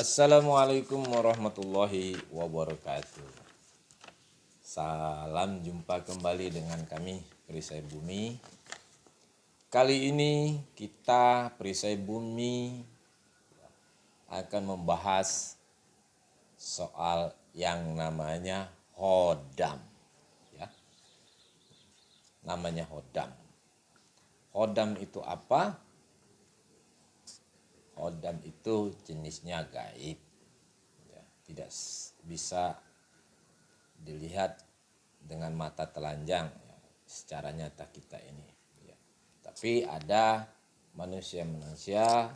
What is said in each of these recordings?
Assalamualaikum warahmatullahi wabarakatuh. Salam jumpa kembali dengan kami Perisai Bumi. Kali ini kita Perisai Bumi akan membahas soal yang namanya hodam. Ya. Namanya hodam. Hodam itu apa? Hodam itu jenisnya gaib, ya, tidak bisa dilihat dengan mata telanjang ya, secara nyata kita ini. Ya. Tapi ada manusia-manusia,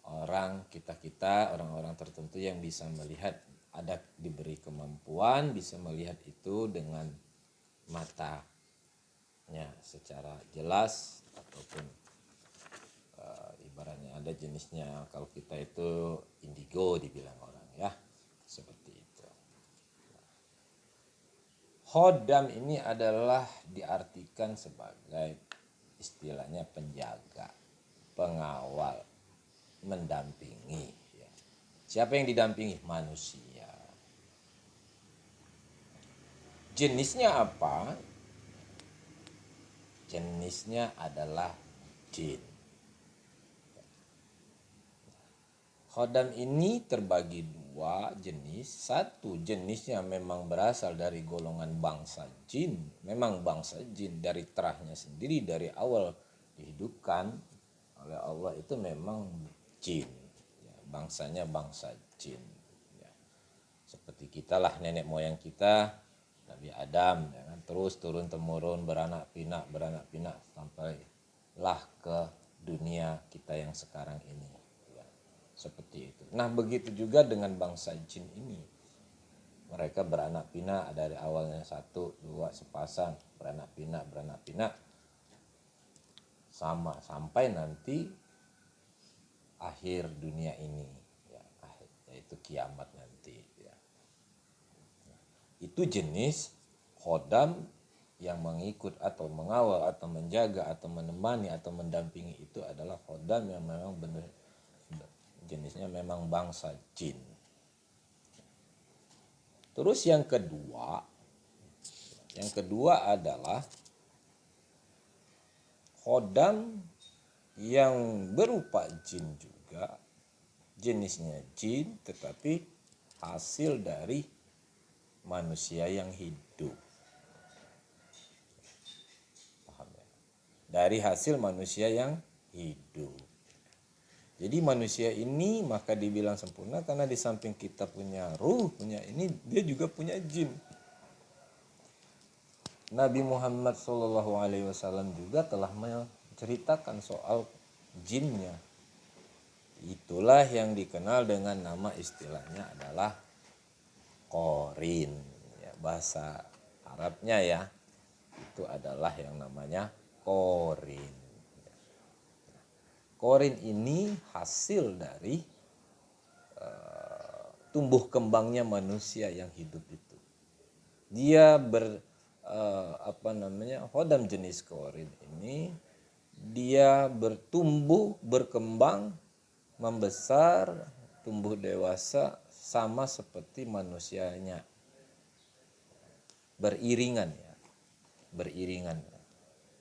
orang-orang tertentu yang bisa melihat, ada diberi kemampuan bisa melihat itu dengan matanya secara jelas ataupun ibaratnya ada jenisnya, kalau kita itu indigo dibilang orang ya, seperti itu. Hodam ini adalah diartikan sebagai istilahnya penjaga, pengawal, mendampingi ya. Siapa yang didampingi? Manusia. Jenisnya apa? Jenisnya adalah jin. Hodam ini terbagi dua jenis. Satu jenisnya memang berasal dari golongan bangsa jin. Memang bangsa jin dari terahnya sendiri, dari awal dihidupkan oleh Allah itu memang jin. Ya, bangsanya bangsa jin. Ya. Seperti kita lah, nenek moyang kita Nabi Adam, ya kan? Terus turun temurun beranak pinak sampailah ke dunia kita yang sekarang ini. Seperti itu. Nah, begitu juga dengan bangsa jin ini. Mereka beranak pinak dari awalnya 1, 2 sepasang, beranak pinak sama sampai nanti akhir dunia ini ya, yaitu kiamat nanti ya. Itu jenis hodam yang mengikut atau mengawal atau menjaga atau menemani atau mendampingi, itu adalah hodam yang memang benar jenisnya memang bangsa jin. Terus yang kedua adalah hodam yang berupa jin juga, jenisnya jin tetapi hasil dari manusia yang hidup. Paham ya? Dari hasil manusia yang hidup. Jadi manusia ini maka dibilang sempurna karena di samping kita punya ruh, punya ini, dia juga punya jin. Nabi Muhammad SAW juga telah menceritakan soal jinnya. Itulah yang dikenal dengan nama istilahnya adalah korin. Ya, bahasa Arabnya ya, itu adalah yang namanya korin. Korin ini hasil dari tumbuh kembangnya manusia yang hidup itu. Dia hodam jenis korin ini dia bertumbuh, berkembang, membesar, tumbuh dewasa sama seperti manusianya. Beriringan ya. Beriringan.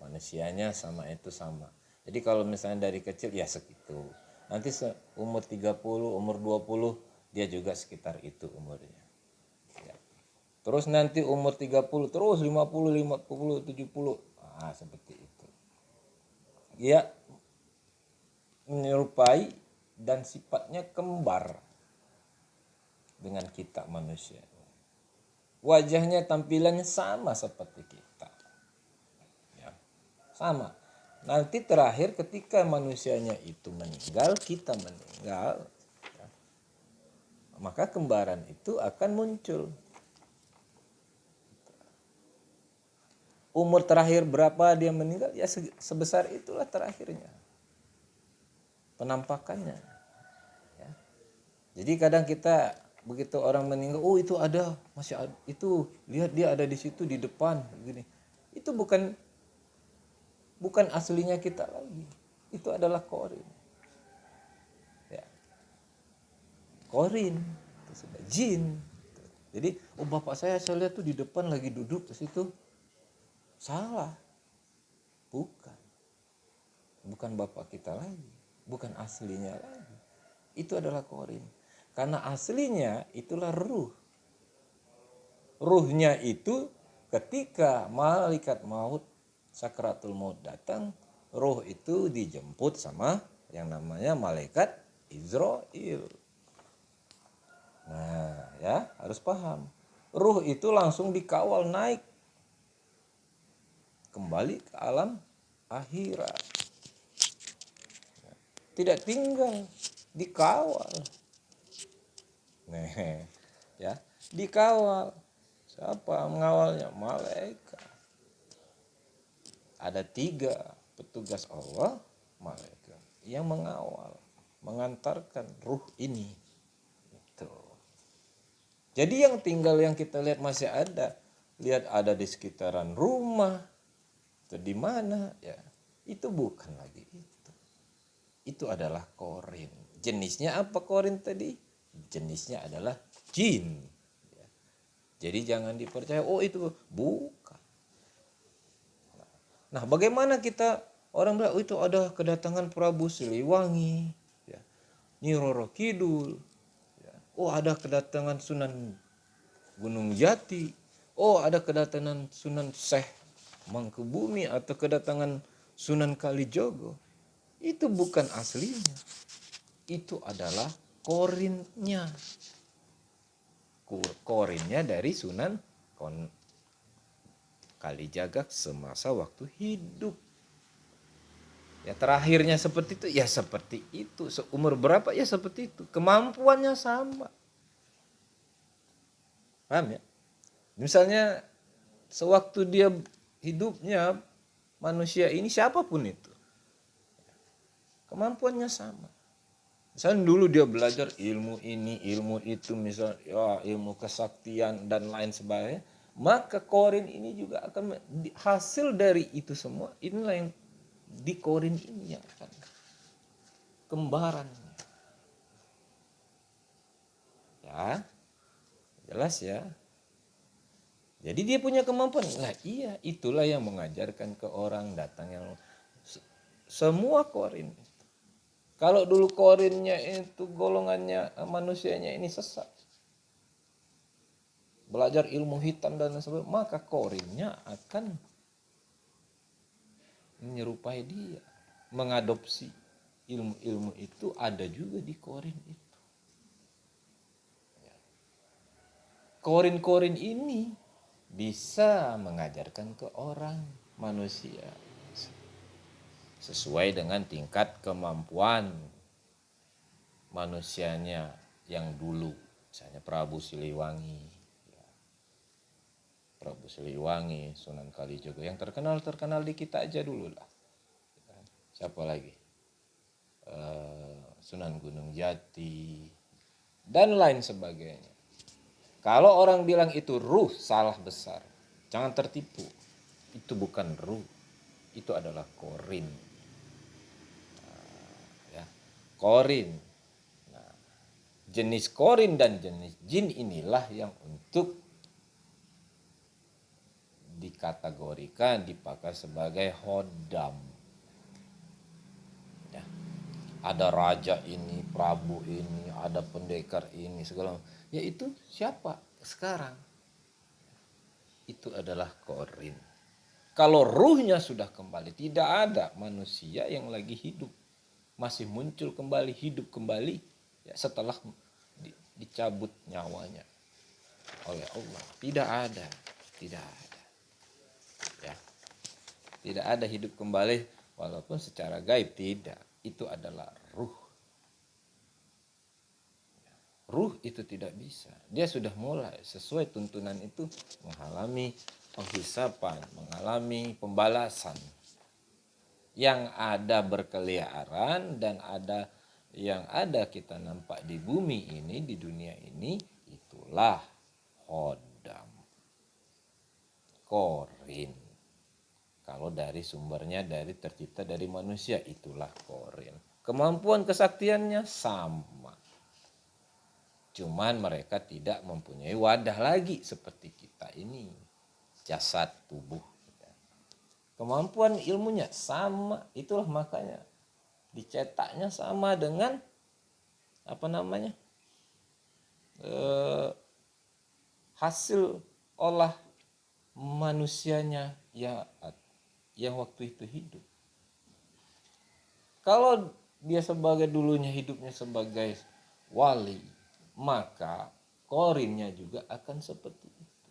Manusianya sama itu sama. Jadi kalau misalnya dari kecil ya segitu. Nanti umur 30, umur 20 dia juga sekitar itu umurnya. Ya. Terus nanti umur 30, terus 50, 70. Nah, seperti itu. Dia menyerupai dan sifatnya kembar dengan kita manusia. Wajahnya, tampilannya sama seperti kita. Ya. Sama. Nanti terakhir ketika manusianya itu meninggal, kita meninggal, ya, maka kembaran itu akan muncul. Umur terakhir berapa dia meninggal, ya sebesar itulah terakhirnya penampakannya. Ya. Jadi kadang kita begitu orang meninggal, oh itu ada, masih ada, itu lihat dia ada di situ di depan, gini. Itu bukan aslinya kita lagi, itu adalah korin. Ya. korin, itu sudah jin. Jadi, bapak saya lihat tuh di depan lagi duduk di situ. Salah. Bukan bapak kita lagi, bukan aslinya lagi. Itu adalah korin. Karena aslinya itulah ruh. Ruhnya itu ketika malaikat maut, sakratul maut datang, ruh itu dijemput sama yang namanya malaikat Israel. Nah, ya harus paham. Ruh itu langsung dikawal naik kembali ke alam akhirat. Tidak tinggal, dikawal. Nih, ya, dikawal. Siapa mengawalnya? Malaikat. Ada 3 petugas Allah, malaikat yang mengawal, mengantarkan ruh ini. Itu. Jadi yang tinggal yang kita lihat masih ada. Lihat ada di sekitaran rumah. Atau di mana, ya. Itu bukan lagi itu. Itu adalah korin. Jenisnya apa korin tadi? Jenisnya adalah jin. Ya. Jadi jangan dipercaya, itu bukan. Nah, bagaimana kita orang bilang itu ada kedatangan Prabu Siliwangi, ya. Nyi Roro Kidul, ya. Ada kedatangan Sunan Gunung Jati, ada kedatangan Sunan Syekh Mangkubumi atau kedatangan Sunan Kalijogo. Itu bukan aslinya. Itu adalah korinnya. Korinnya dari Sunan Kalijaga semasa waktu hidup. Ya terakhirnya seperti itu, ya seperti itu. Seumur berapa, ya seperti itu. Kemampuannya sama. Paham ya? Misalnya sewaktu dia hidupnya manusia ini siapapun itu. Kemampuannya sama. Misalnya dulu dia belajar ilmu ini, ilmu itu, misalnya ilmu kesaktian dan lain sebagainya. Maka korin ini juga akan hasil dari itu semua. Inilah yang di korin ini yang akan kembarannya. Ya, jelas ya. Jadi dia punya kemampuan. Nah iya, itulah yang mengajarkan ke orang datang yang semua korin. Kalau dulu korinnya itu golongannya manusianya ini sesat, belajar ilmu hitam dan sebagainya, maka korinnya akan menyerupai dia, mengadopsi ilmu-ilmu itu ada juga di korin itu. Korin-korin ini bisa mengajarkan ke orang manusia sesuai dengan tingkat kemampuan manusianya yang dulu. Misalnya Prabu Siliwangi, Sunan Kalijogo, yang terkenal di kita aja dulu lah. Siapa lagi? Sunan Gunung Jati dan lain sebagainya. Kalau orang bilang itu ruh, salah besar. Jangan tertipu. Itu bukan ruh, itu adalah korin. Ya, korin. Nah, jenis korin dan jenis jin inilah yang untuk dikategorikan, dipakai sebagai hodam. Ya. Ada raja ini, prabu ini, ada pendekar ini, segala macam. Ya itu siapa sekarang? Itu adalah korin. Kalau ruhnya sudah kembali, tidak ada manusia yang lagi hidup. Masih muncul kembali, hidup kembali ya, setelah dicabut nyawanya oleh Allah. Tidak ada. Ya. Tidak ada hidup kembali walaupun secara gaib, tidak. Itu adalah ruh. Ruh itu tidak bisa. Dia sudah mulai sesuai tuntunan itu mengalami penghisapan, mengalami pembalasan. Yang ada berkeliaran dan ada yang ada kita nampak di bumi ini, di dunia ini, itulah hodam, korin. Kalau dari sumbernya dari tercipta dari manusia, itulah korin. Kemampuan kesaktiannya sama. Cuman mereka tidak mempunyai wadah lagi seperti kita ini, jasad tubuh. Kemampuan ilmunya sama, itulah makanya dicetaknya sama dengan hasil olah manusianya ya yang waktu itu hidup. Kalau dia dulunya hidupnya sebagai wali, maka korinnya juga akan seperti itu,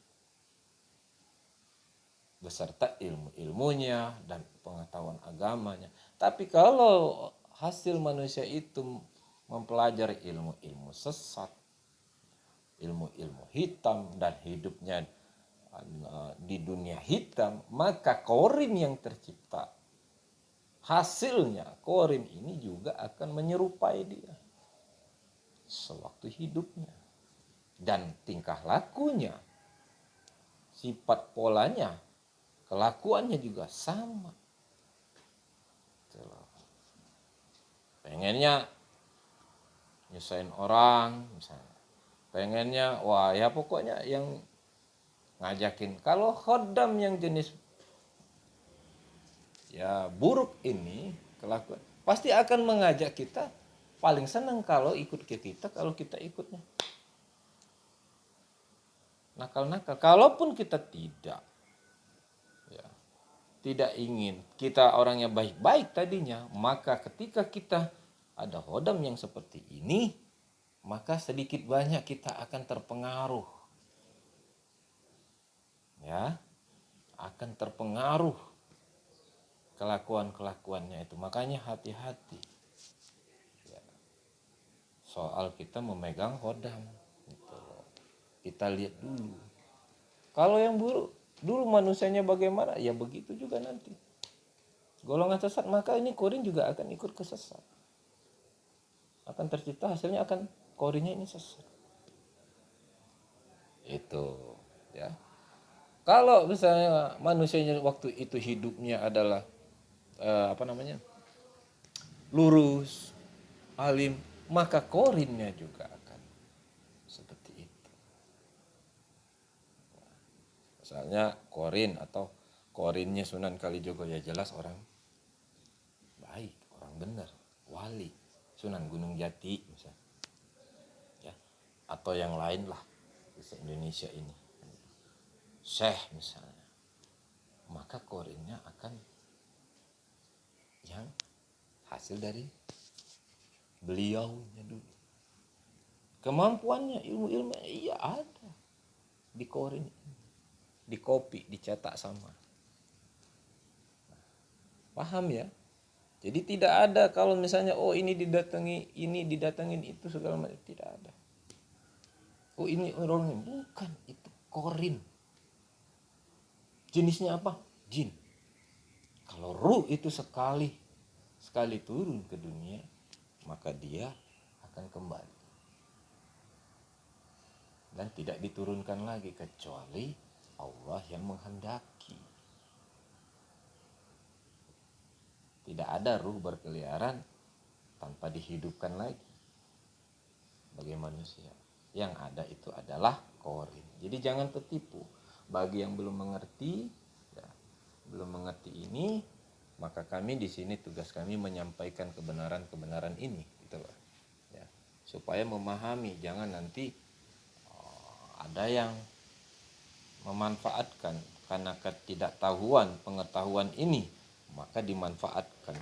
beserta ilmu-ilmunya dan pengetahuan agamanya. Tapi kalau hasil manusia itu mempelajari ilmu-ilmu sesat, ilmu-ilmu hitam, dan hidupnya di dunia hitam, maka korin yang tercipta, hasilnya korin ini juga akan menyerupai dia sewaktu hidupnya. Dan tingkah lakunya, sifat polanya, kelakuannya juga sama. Pengennya nyusahin orang misalnya, pengennya ya pokoknya yang ngajakin. Kalau khodam yang jenis ya buruk ini kelakuan, pasti akan mengajak kita, paling senang kalau ikut ke kita, kalau kita ikutnya nakal-nakal. Kalaupun kita tidak ingin, kita orangnya baik-baik tadinya, maka ketika kita ada khodam yang seperti ini, maka sedikit banyak kita akan terpengaruh, akan terpengaruh kelakuannya itu. Makanya hati-hati soal kita memegang khodam. Kita lihat dulu. Kalau yang buruk dulu manusianya bagaimana, ya begitu juga nanti. Golongan sesat, maka ini korin juga akan ikut kesesat. Akan tercipta hasilnya, akan korinnya ini sesat. Itu ya. Kalau misalnya manusianya waktu itu hidupnya adalah lurus, alim, maka korinnya juga akan seperti itu. Misalnya korin atau korinnya Sunan Kalijogo, ya jelas orang baik, orang benar, wali, Sunan Gunung Jati misalnya, ya, atau yang lain lah di Indonesia ini, Syekh misalnya, maka korinnya akan yang hasil dari beliaunya dulu. Kemampuannya, ilmu-ilmu iya ada di korin ini, di kopi, dicetak sama. Paham ya? Jadi tidak ada kalau misalnya ini didatengin itu segala macam, tidak ada. Ini orangnya, bukan, itu korin. Jenisnya apa? Jin. Kalau ruh itu sekali turun ke dunia, maka dia akan kembali dan tidak diturunkan lagi kecuali Allah yang menghendaki. Tidak ada ruh berkeliaran tanpa dihidupkan lagi bagi manusia. Yang ada itu adalah korin. Jadi jangan tertipu. Bagi yang belum mengerti ini, maka kami di sini tugas kami menyampaikan kebenaran ini, gitu loh. Ya, supaya memahami, jangan nanti ada yang memanfaatkan karena ketidaktahuan pengetahuan ini, maka dimanfaatkan.